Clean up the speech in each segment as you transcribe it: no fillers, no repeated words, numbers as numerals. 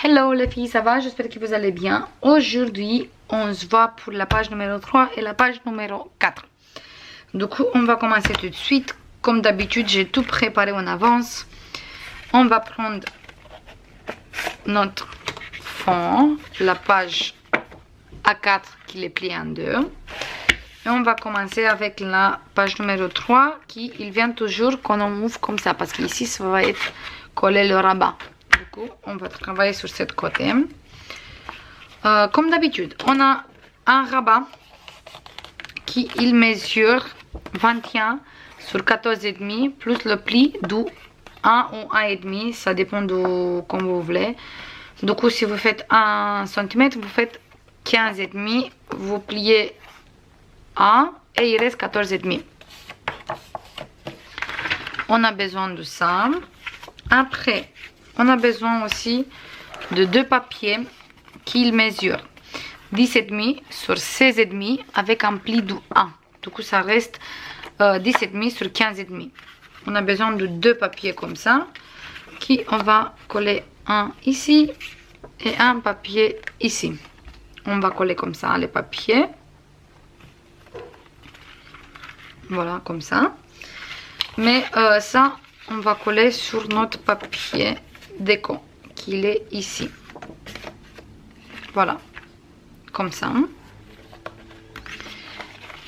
Hello les filles, ça va? J'espère que vous allez bien. Aujourd'hui, on se voit pour la page numéro 3 et la page numéro 4. Du coup, on va commencer tout de suite. Comme d'habitude, j'ai tout préparé en avance. On va prendre notre fond, la page A4 qui est pliée en deux. Et on va commencer avec la page numéro 3 qui il vient toujours quand on ouvre comme ça. Parce qu'ici, ça va être collé le rabat. Du coup, on va travailler sur ce côté. Comme d'habitude, on a un rabat qui il mesure 21 sur 14,5 plus le pli du 1 ou 1,5. Ça dépend de comme vous voulez. Du coup, si vous faites 1 cm, vous faites 15,5. Vous pliez 1 et il reste 14,5. On a besoin de ça. Après, on a besoin aussi de deux papiers qui mesurent 10,5 sur 16,5 avec un pli de 1. Du coup, ça reste 10,5 sur 15,5. On a besoin de deux papiers comme ça, qui on va coller un ici et un papier ici. On va coller comme ça les papiers. Voilà, comme ça. Mais ça, on va coller sur notre papier déco qu'il est ici. Voilà, comme ça.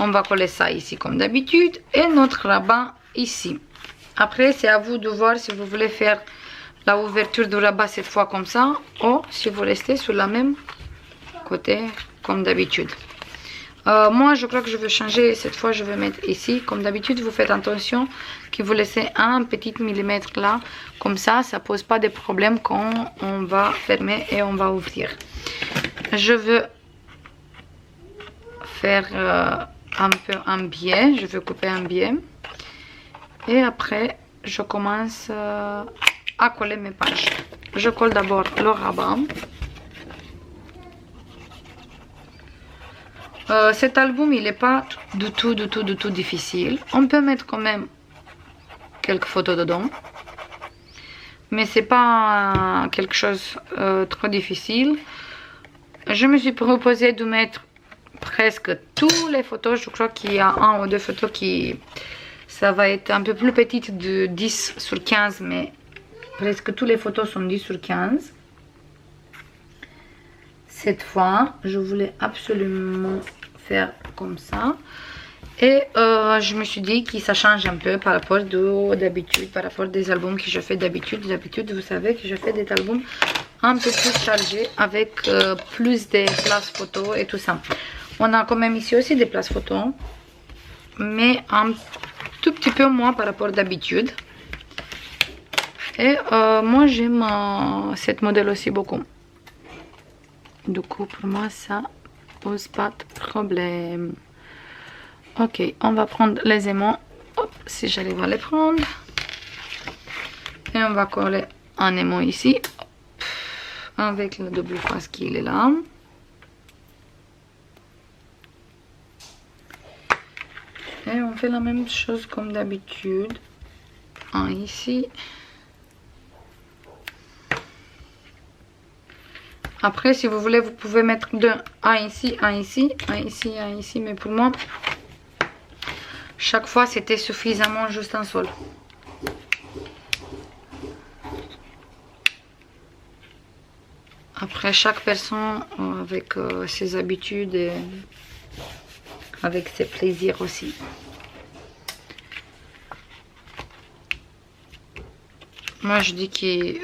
On va coller ça ici comme d'habitude et notre rabat ici. Après, c'est à vous de voir si vous voulez faire la ouverture du rabat cette fois comme ça ou si vous restez sur la même côté comme d'habitude. Moi, je crois que je veux changer. Cette fois, je vais mettre ici. Comme d'habitude, vous faites attention que vous laissez un petit millimètre là. Comme ça, ça pose pas de problème quand on va fermer et on va ouvrir. Je veux faire un peu un biais. Je veux couper un biais. Et après, je commence à coller mes pages. Je colle d'abord le rabat. Cet album il n'est pas du tout difficile. On peut mettre quand même quelques photos dedans, mais c'est pas quelque chose trop difficile. Je me suis proposé de mettre presque toutes les photos. Je crois qu'il y a un ou deux photos qui ça va être un peu plus petite de 10 sur 15, mais presque toutes les photos sont 10 sur 15. Cette fois, je voulais absolument faire comme ça. Et je me suis dit que ça change un peu par rapport d'habitude, par rapport des albums que je fais d'habitude. D'habitude, vous savez que je fais des albums un peu plus chargés avec plus de places photos et tout ça. On a quand même ici aussi des places photos, mais un tout petit peu moins par rapport d'habitude. Et moi, j'aime cette modèle aussi beaucoup. Du coup, pour moi, ça pose pas de problème. Ok, on va prendre les aimants. Hop, si j'arrive à les prendre. Et on va coller un aimant ici. Hop, avec la double face qui est là. Et on fait la même chose comme d'habitude. Un ici. Après, si vous voulez, vous pouvez mettre deux. Un ici, un ici, un ici, un ici. Mais pour moi, chaque fois, c'était suffisamment juste un seul. Après, chaque personne avec ses habitudes et avec ses plaisirs aussi. Moi, je dis qu'il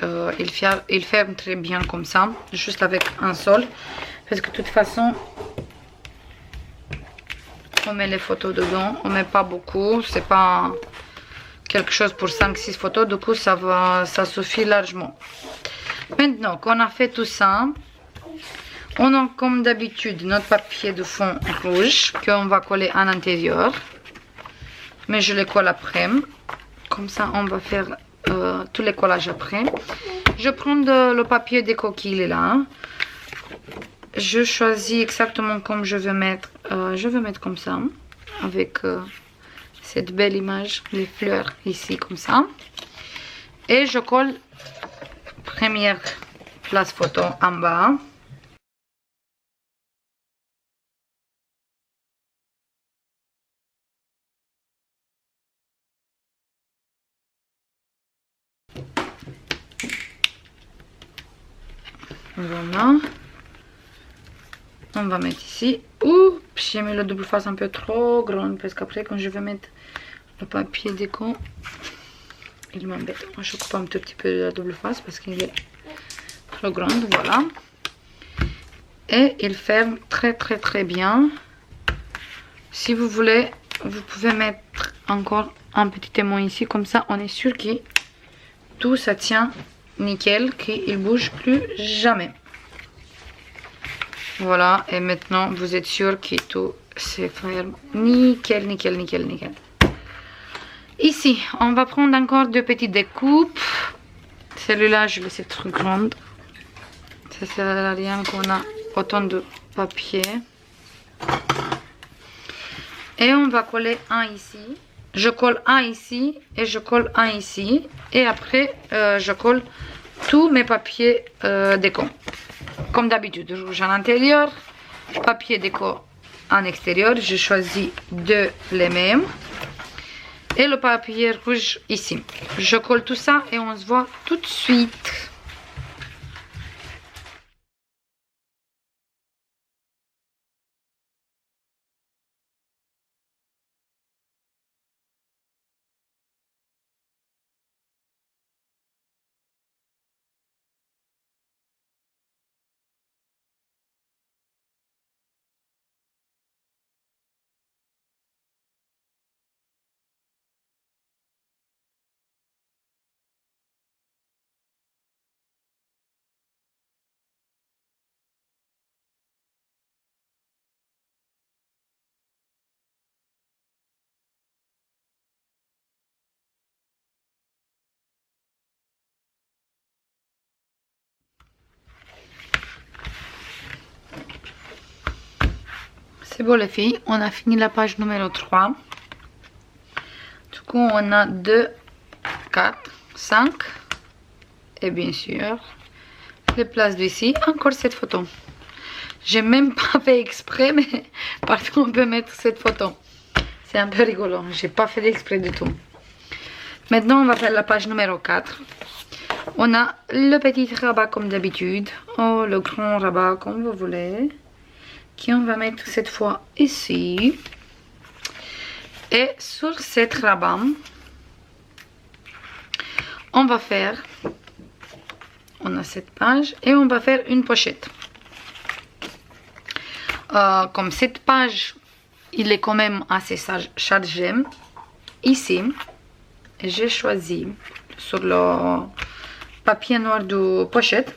ferme très bien comme ça, juste avec un seul. Parce que de toute façon, on met les photos dedans. On met pas beaucoup. C'est pas quelque chose pour 5-6 photos. Du coup, ça suffit largement. Maintenant qu'on a fait tout ça, on a comme d'habitude notre papier de fond rouge qu'on va coller à l'intérieur. Mais je les colle après. Comme ça, on va faire tous les collages après. Je prends le papier des coquilles là. Je choisis exactement comme je veux mettre. Je veux mettre comme ça, avec cette belle image, les fleurs ici comme ça. Et je colle première place photo en bas. Voilà. On va mettre ici. Oups, j'ai mis le double face un peu trop grand parce qu'après quand je vais mettre le papier déco, il m'embête. Moi je coupe un tout petit peu de la double face parce qu'il est trop grand. Voilà. Et il ferme très bien. Si vous voulez, vous pouvez mettre encore un petit aimant ici, comme ça on est sûr que tout ça tient nickel, qu'il bouge plus jamais. Voilà, et maintenant vous êtes sûr que tout se ferme nickel. Ici on va prendre encore deux petites découpes. Celui-là je le laisse trop grande, ça sert à rien qu'on a autant de papier. Et on va coller un ici. Je colle un ici et je colle un ici. Et après, je colle tous mes papiers déco. Comme d'habitude, rouge à l'intérieur, papier déco en extérieur. Je choisis deux les mêmes. Et le papier rouge ici. Je colle tout ça et on se voit tout de suite. C'est bon les filles, on a fini la page numéro 3. Du coup on a 2, 4, 5 et bien sûr les places d'ici. Encore cette photo. J'ai même pas fait exprès, mais partout on peut mettre cette photo. C'est un peu rigolo, j'ai pas fait exprès du tout. Maintenant on va faire la page numéro 4. On a le petit rabat comme d'habitude, ou le grand rabat comme vous voulez, qui on va mettre cette fois ici. Et sur cette rabat, on va faire, on a cette page et on va faire une pochette. Comme cette page, il est quand même assez chargé, ici, j'ai choisi sur le papier noir de pochette,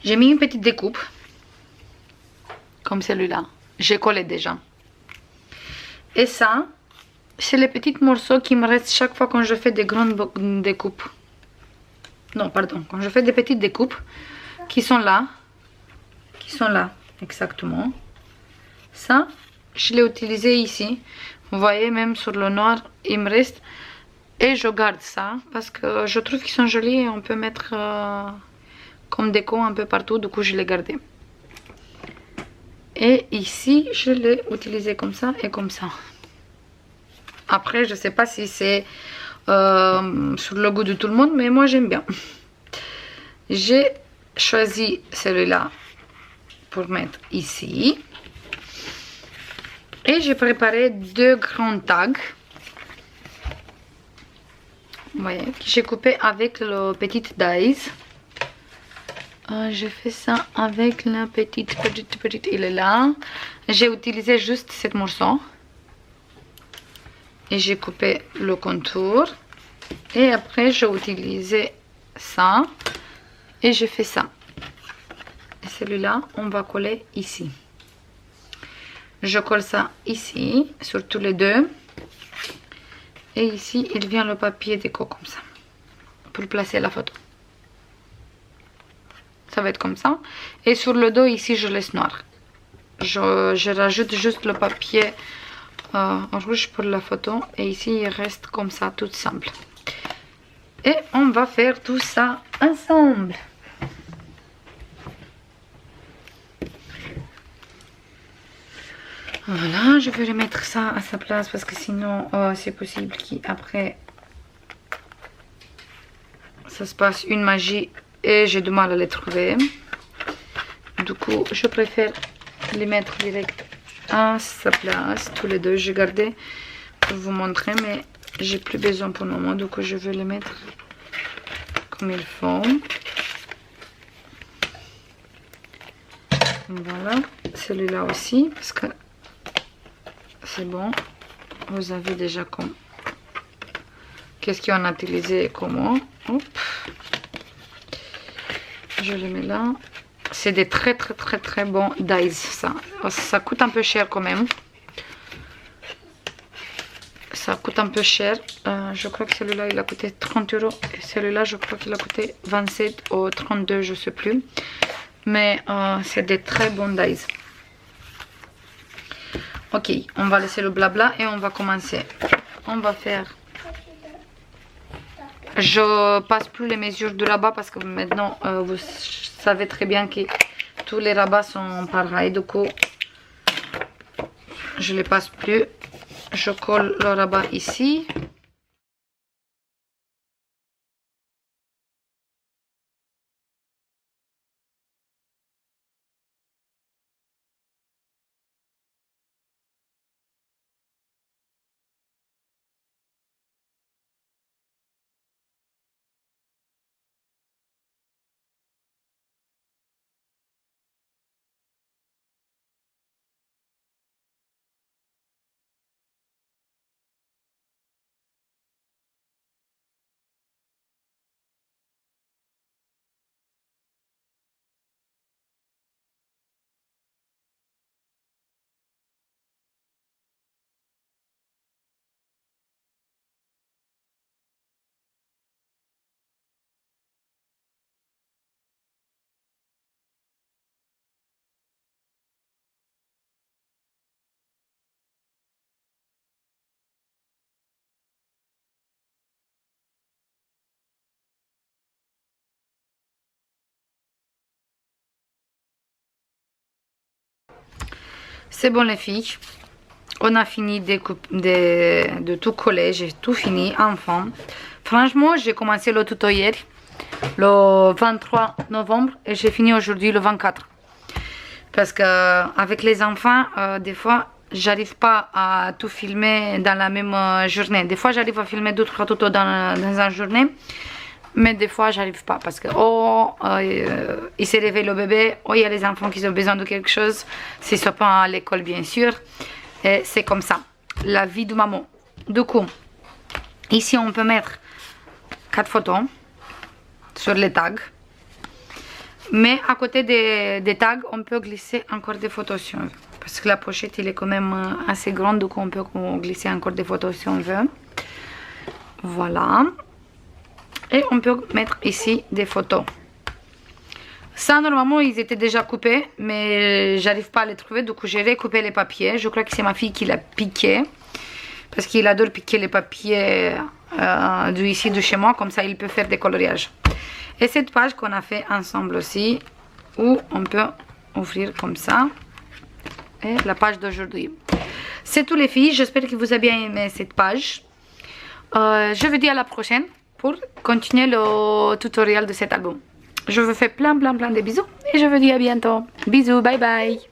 j'ai mis une petite découpe, comme celui-là, j'ai collé déjà. Et ça, c'est les petits morceaux qui me restent chaque fois quand je fais des grandes découpes. Non, pardon, quand je fais des petites découpes qui sont là, exactement. Ça, je l'ai utilisé ici. Vous voyez, même sur le noir, il me reste. Et je garde ça parce que je trouve qu'ils sont jolis et on peut mettre comme déco un peu partout. Du coup, je l'ai gardé. Et ici, je l'ai utilisé comme ça et comme ça. Après, je sais pas si c'est sur le goût de tout le monde, mais moi j'aime bien. J'ai choisi celui-là pour mettre ici. Et j'ai préparé deux grands tags. Vous voyez, que j'ai coupé avec le petit dies. J'ai fait ça avec la petite, il est là. J'ai utilisé juste ce morceau. Et j'ai coupé le contour. Et après, j'ai utilisé ça. Et j'ai fait ça. Et celui-là, on va coller ici. Je colle ça ici, sur tous les deux. Et ici, il vient le papier déco comme ça. Pour placer la photo. Ça va être comme ça. Et sur le dos, ici, je laisse noir. Je rajoute juste le papier rouge pour la photo. Et ici, il reste comme ça, tout simple. Et on va faire tout ça ensemble. Voilà, je vais remettre ça à sa place parce que sinon c'est possible qu'après ça se passe une magie et j'ai du mal à les trouver. Du coup, je préfère les mettre direct à sa place, tous les deux. J'ai gardé pour vous montrer, mais j'ai plus besoin pour le moment, donc je vais les mettre comme il faut. Voilà, celui-là aussi, parce que c'est bon. Vous avez déjà comme qu'est-ce qu'on a utilisé et comment. Hop. Je le mets là. C'est des très bons dies, ça. Ça coûte un peu cher quand même. Ça coûte un peu cher. Je crois que celui-là, il a coûté 30 €. Et celui-là, je crois qu'il a coûté 27 ou 32, je sais plus. Mais c'est des très bons dies. Ok, on va laisser le blabla et on va commencer. On va faire... Je passe plus les mesures de rabat parce que maintenant vous savez très bien que tous les rabats sont pareils. Du coup, je les passe plus. Je colle le rabat ici. C'est bon les filles. On a fini de tout coller. J'ai tout fini enfin. Franchement, j'ai commencé le tuto hier, le 23 novembre, et j'ai fini aujourd'hui le 24. Parce que avec les enfants, des fois, j'arrive pas à tout filmer dans la même journée. Des fois, j'arrive à filmer 2-3 tutos dans une journée. Mais des fois, j'arrive pas parce que il s'est réveillé le bébé, il y a les enfants qui ont besoin de quelque chose. S'ils sont pas à l'école, bien sûr. Et c'est comme ça, la vie de maman. Du coup, ici, on peut mettre 4 photos sur les tags. Mais à côté des tags, on peut glisser encore des photos si on veut. Parce que la pochette, elle est quand même assez grande, donc on peut glisser encore des photos si on veut. Voilà. Et on peut mettre ici des photos. Ça, normalement, ils étaient déjà coupés, mais j'arrive pas à les trouver. Du coup, j'ai recoupé les papiers. Je crois que c'est ma fille qui l'a piqué. Parce qu'il adore piquer les papiers ici de chez moi. Comme ça, il peut faire des coloriages. Et cette page qu'on a fait ensemble aussi, où on peut ouvrir comme ça. Et la page d'aujourd'hui. C'est tout les filles. J'espère que vous avez bien aimé cette page. Je vous dis à la prochaine pour continuer le tutoriel de cet album. Je vous fais plein de bisous et je vous dis à bientôt. Bisous, bye bye.